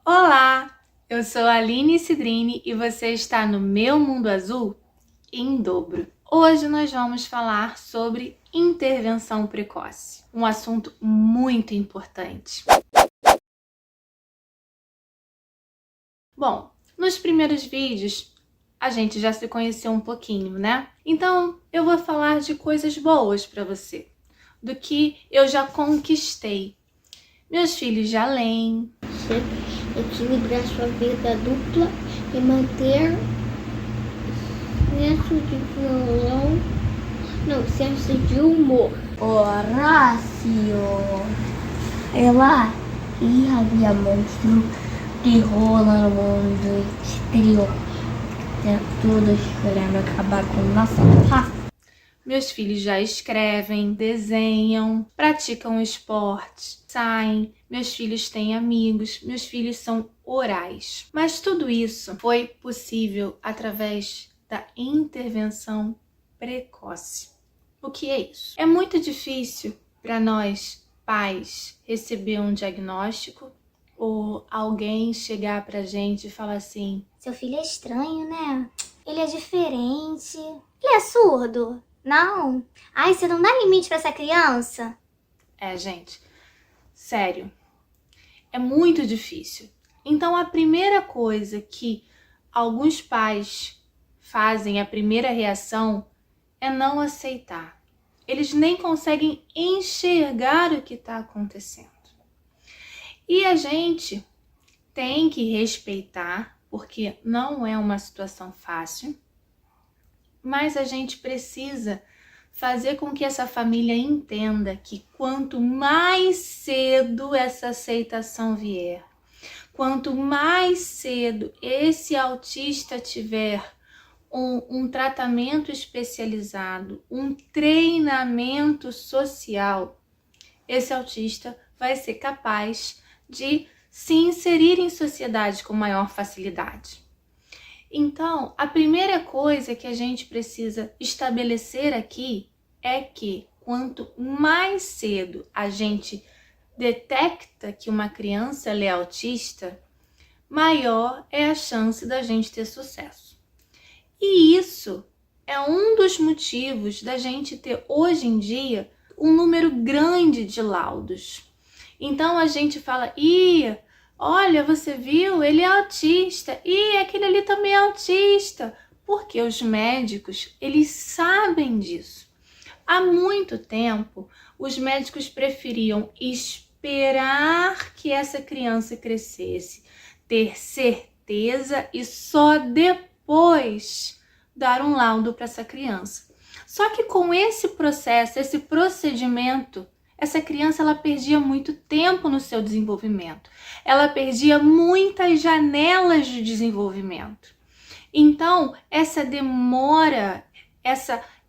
Olá, eu sou a Aline Cidrini e você está no Meu Mundo Azul em dobro. Hoje nós vamos falar sobre intervenção precoce, um assunto muito importante. Bom, nos primeiros vídeos a gente já se conheceu um pouquinho, né? Então eu vou falar de coisas boas para você, do que eu já conquistei. Meus filhos já leem. Equilibrar sua vida dupla e manter senso de violão, senso de humor. Horácio, ela e havia monstro terror no mundo exterior, todos querendo acabar com nossa raça. Meus filhos já escrevem, desenham, praticam esporte, saem, meus filhos têm amigos, meus filhos são orais. Mas tudo isso foi possível através da intervenção precoce. O que é isso? É muito difícil para nós, pais, receber um diagnóstico ou alguém chegar pra gente e falar assim: seu filho é estranho, né? Ele é diferente. Ele é surdo? Não. Ai, você não dá limite pra essa criança? Gente, sério, é muito difícil. Então a primeira coisa que alguns pais fazem, a primeira reação, é não aceitar. Eles nem conseguem enxergar o que está acontecendo. E a gente tem que respeitar, porque não é uma situação fácil, mas a gente precisa fazer com que essa família entenda que quanto mais cedo essa aceitação vier, quanto mais cedo esse autista tiver um tratamento especializado, um treinamento social, esse autista vai ser capaz de se inserir em sociedade com maior facilidade. Então, a primeira coisa que a gente precisa estabelecer aqui é que quanto mais cedo a gente detecta que uma criança é autista, maior é a chance da gente ter sucesso. E isso é um dos motivos da gente ter hoje em dia um número grande de laudos. Então a gente fala: olha, você viu? Ele é autista. Aquele ali também é autista. Porque os médicos, eles sabem disso. Há muito tempo, os médicos preferiam esperar que essa criança crescesse, ter certeza e só depois dar um laudo para essa criança. Só que com esse processo, esse procedimento, essa criança ela perdia muito tempo no seu desenvolvimento. Ela perdia muitas janelas de desenvolvimento. Então, essa demora,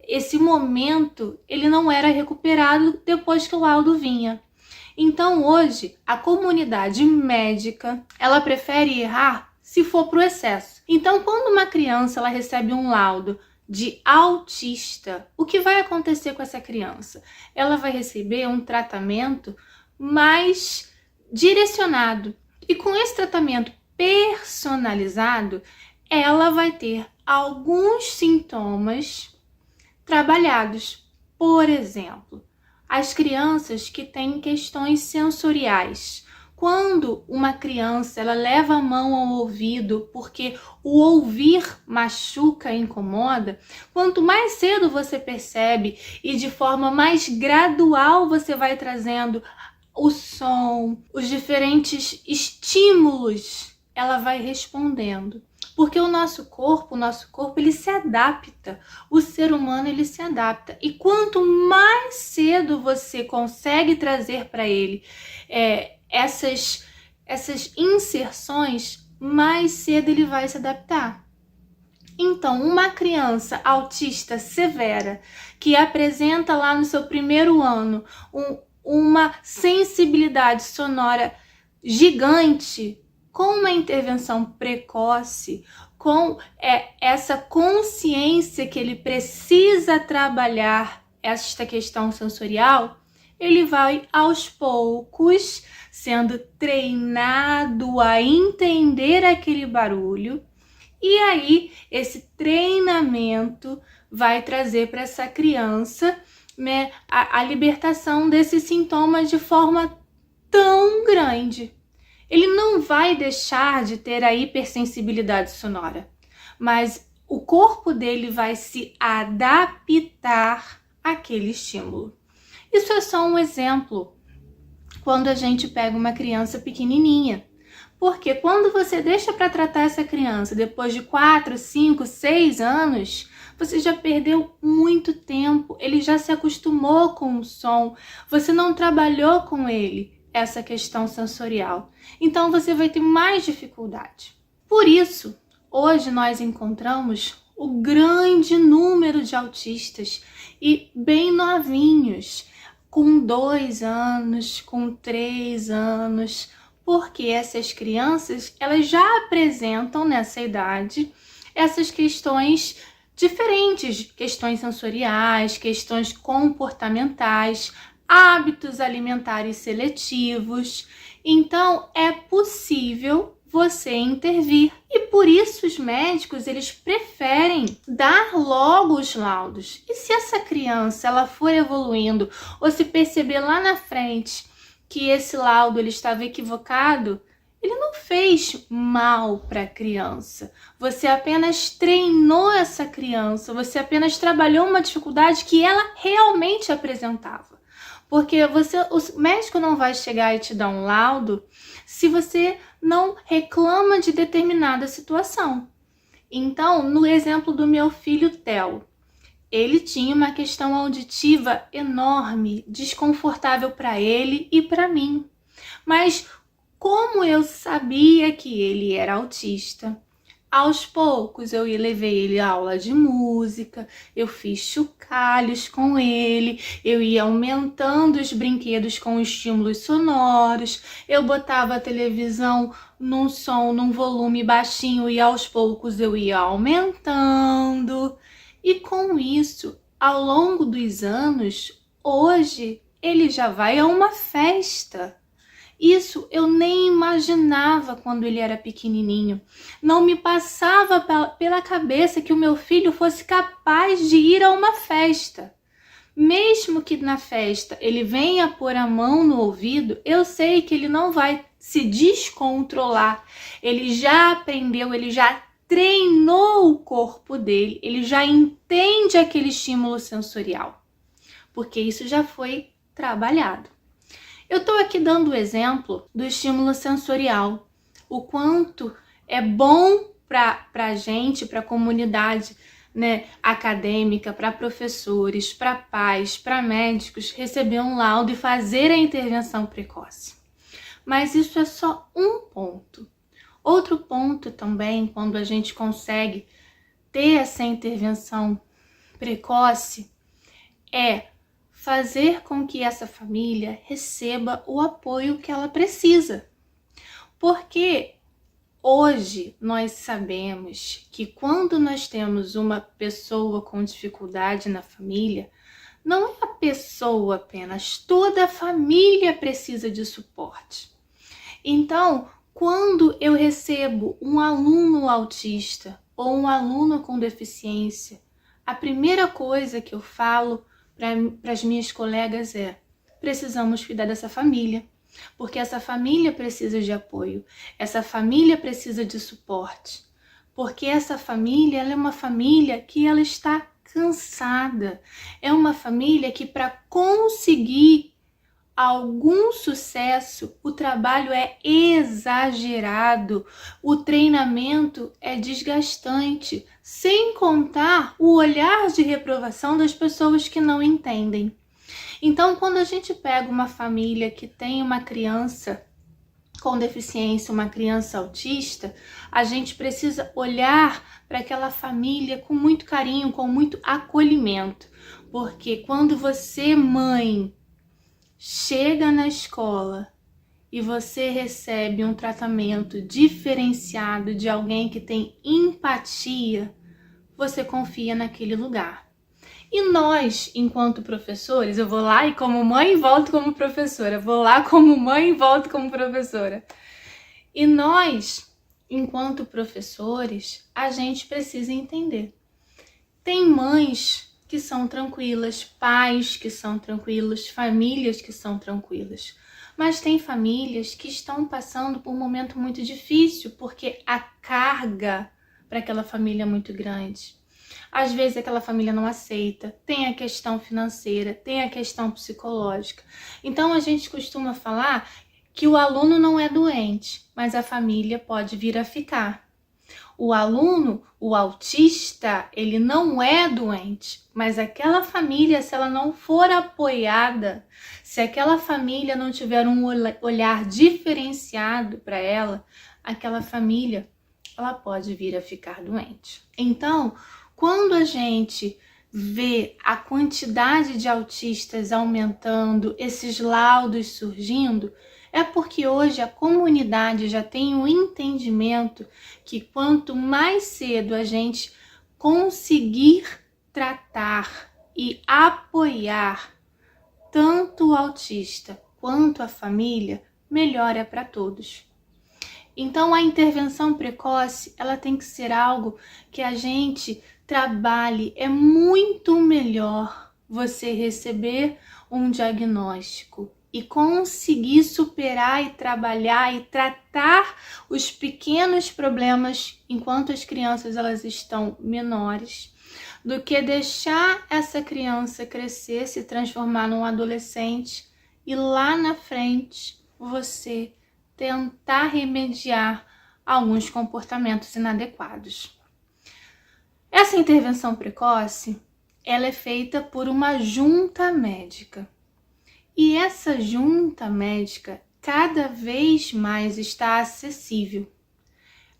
esse momento, ele não era recuperado depois que o laudo vinha. Então, hoje, a comunidade médica, ela prefere errar se for pro excesso. Então, quando uma criança ela recebe um laudo de autista, o que vai acontecer com essa criança? Ela vai receber um tratamento mais direcionado. E com esse tratamento personalizado, ela vai ter alguns sintomas trabalhados. Por exemplo, as crianças que têm questões sensoriais. Quando uma criança ela leva a mão ao ouvido porque o ouvir machuca e incomoda, quanto mais cedo você percebe e de forma mais gradual você vai trazendo o som, os diferentes estímulos, ela vai respondendo. Porque o nosso corpo ele se adapta. O ser humano, ele se adapta. E quanto mais cedo você consegue trazer para ele essas inserções, mais cedo ele vai se adaptar. Então, uma criança autista severa, que apresenta lá no seu primeiro ano uma sensibilidade sonora gigante, com uma intervenção precoce, com essa consciência que ele precisa trabalhar esta questão sensorial, ele vai aos poucos sendo treinado a entender aquele barulho, e aí esse treinamento vai trazer para essa criança, né, a libertação desses sintomas de forma tão grande. Ele não vai deixar de ter a hipersensibilidade sonora, mas o corpo dele vai se adaptar àquele estímulo. Isso é só um exemplo quando a gente pega uma criança pequenininha. Porque quando você deixa para tratar essa criança depois de 4, 5, 6 anos, você já perdeu muito tempo, ele já se acostumou com o som, você não trabalhou com ele essa questão sensorial. Então você vai ter mais dificuldade. Por isso, hoje nós encontramos o grande número de autistas e bem novinhos, com 2 anos, com 3 anos, porque essas crianças, elas já apresentam nessa idade essas questões diferentes, questões sensoriais, questões comportamentais, hábitos alimentares seletivos. Então, é possível você intervir. E por isso os médicos, eles preferem dar logo os laudos. E se essa criança ela for evoluindo ou se perceber lá na frente que esse laudo ele estava equivocado, ele não fez mal para a criança. Você apenas treinou essa criança, você apenas trabalhou uma dificuldade que ela realmente apresentava. Porque o médico não vai chegar e te dar um laudo se você não reclama de determinada situação. Então, no exemplo do meu filho Theo, ele tinha uma questão auditiva enorme, desconfortável para ele e para mim. Mas como eu sabia que ele era autista, aos poucos eu levei ele à aula de música, eu fiz chocalhos com ele, eu ia aumentando os brinquedos com estímulos sonoros, eu botava a televisão num som, num volume baixinho e aos poucos eu ia aumentando. E com isso, ao longo dos anos, hoje ele já vai a uma festa. Isso eu nem imaginava quando ele era pequenininho. Não me passava pela cabeça que o meu filho fosse capaz de ir a uma festa. Mesmo que na festa ele venha pôr a mão no ouvido, eu sei que ele não vai se descontrolar. Ele já aprendeu, ele já treinou o corpo dele, ele já entende aquele estímulo sensorial, porque isso já foi trabalhado. Eu estou aqui dando o exemplo do estímulo sensorial, o quanto é bom para a gente, para a comunidade, né, acadêmica, para professores, para pais, para médicos, receber um laudo e fazer a intervenção precoce. Mas isso é só um ponto. Outro ponto também, quando a gente consegue ter essa intervenção precoce, é fazer com que essa família receba o apoio que ela precisa. Porque hoje nós sabemos que quando nós temos uma pessoa com dificuldade na família, não é a pessoa apenas, toda a família precisa de suporte. Então, quando eu recebo um aluno autista ou um aluno com deficiência, a primeira coisa que eu falo para as minhas colegas é: precisamos cuidar dessa família, porque essa família precisa de apoio, essa família precisa de suporte, porque essa família ela é uma família que ela está cansada, é uma família que para conseguir algum sucesso, o trabalho é exagerado, o treinamento é desgastante, sem contar o olhar de reprovação das pessoas que não entendem. Então, quando a gente pega uma família que tem uma criança com deficiência, uma criança autista, a gente precisa olhar para aquela família com muito carinho, com muito acolhimento, porque quando você, mãe, chega na escola e você recebe um tratamento diferenciado de alguém que tem empatia, você confia naquele lugar. E nós, enquanto professores, eu vou lá e como mãe volto como professora, vou lá como mãe e volto como professora. E nós, enquanto professores, a gente precisa entender. Tem mães que são tranquilas, pais que são tranquilos, famílias que são tranquilas. Mas tem famílias que estão passando por um momento muito difícil, porque a carga para aquela família é muito grande. Às vezes aquela família não aceita, tem a questão financeira, tem a questão psicológica. Então a gente costuma falar que o aluno não é doente, mas a família pode vir a ficar. O aluno, o autista, ele não é doente, mas aquela família, se ela não for apoiada, se aquela família não tiver um olhar diferenciado para ela, aquela família, ela pode vir a ficar doente. Então, quando a gente vê a quantidade de autistas aumentando, esses laudos surgindo, é porque hoje a comunidade já tem um entendimento que quanto mais cedo a gente conseguir tratar e apoiar tanto o autista quanto a família, melhor é para todos. Então a intervenção precoce, ela tem que ser algo que a gente trabalhe. É muito melhor você receber um diagnóstico e conseguir superar e trabalhar e tratar os pequenos problemas enquanto as crianças elas estão menores, do que deixar essa criança crescer, se transformar num adolescente e lá na frente você tentar remediar alguns comportamentos inadequados. Essa intervenção precoce, ela é feita por uma junta médica. E essa junta médica cada vez mais está acessível.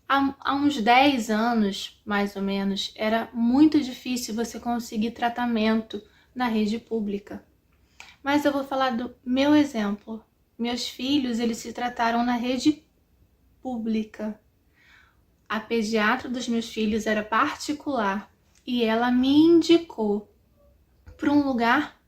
Há uns 10 anos, mais ou menos, era muito difícil você conseguir tratamento na rede pública. Mas eu vou falar do meu exemplo. Meus filhos, eles se trataram na rede pública. A pediatra dos meus filhos era particular e ela me indicou para um lugar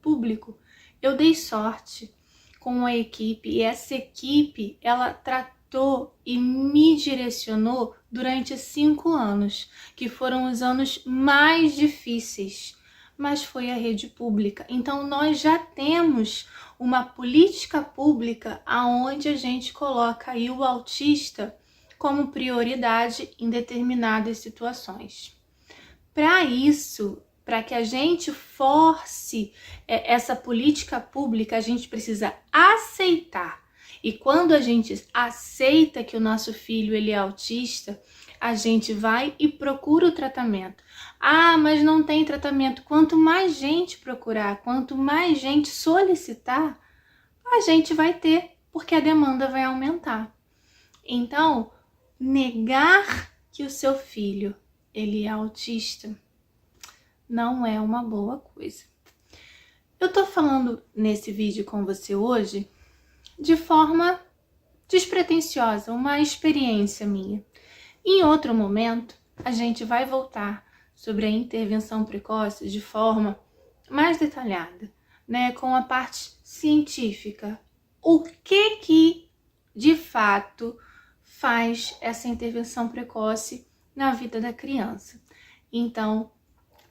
público. Eu dei sorte com a equipe e essa equipe, ela tratou e me direcionou durante 5 anos, que foram os anos mais difíceis, mas foi a rede pública. Então nós já temos uma política pública aonde a gente coloca aí o autista como prioridade em determinadas situações. Para isso, para que a gente force essa política pública, a gente precisa aceitar. E quando a gente aceita que o nosso filho ele é autista, a gente vai e procura o tratamento. Ah, mas não tem tratamento. Quanto mais gente procurar, quanto mais gente solicitar, a gente vai ter, porque a demanda vai aumentar. Então, negar que o seu filho ele é autista não é uma boa coisa. Eu tô falando nesse vídeo com você hoje de forma despretensiosa, uma experiência minha. Em outro momento, a gente vai voltar sobre a intervenção precoce de forma mais detalhada, né, com a parte científica. O que de fato faz essa intervenção precoce na vida da criança. Então,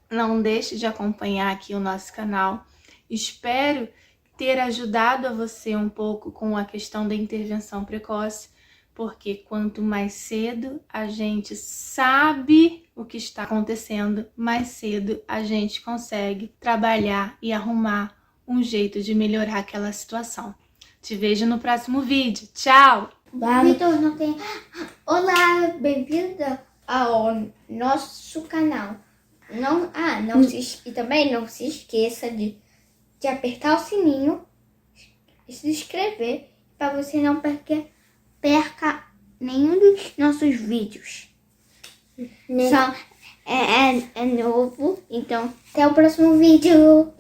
não deixe de acompanhar aqui o nosso canal. Espero ter ajudado a você um pouco com a questão da intervenção precoce, porque quanto mais cedo a gente sabe o que está acontecendo, mais cedo a gente consegue trabalhar e arrumar um jeito de melhorar aquela situação. Te vejo no próximo vídeo. Tchau! Vitor, não tem... Olá, bem-vinda ao nosso canal. E também não se esqueça de apertar o sininho e se inscrever para você não perca nenhum dos nossos vídeos. É novo, então até o próximo vídeo.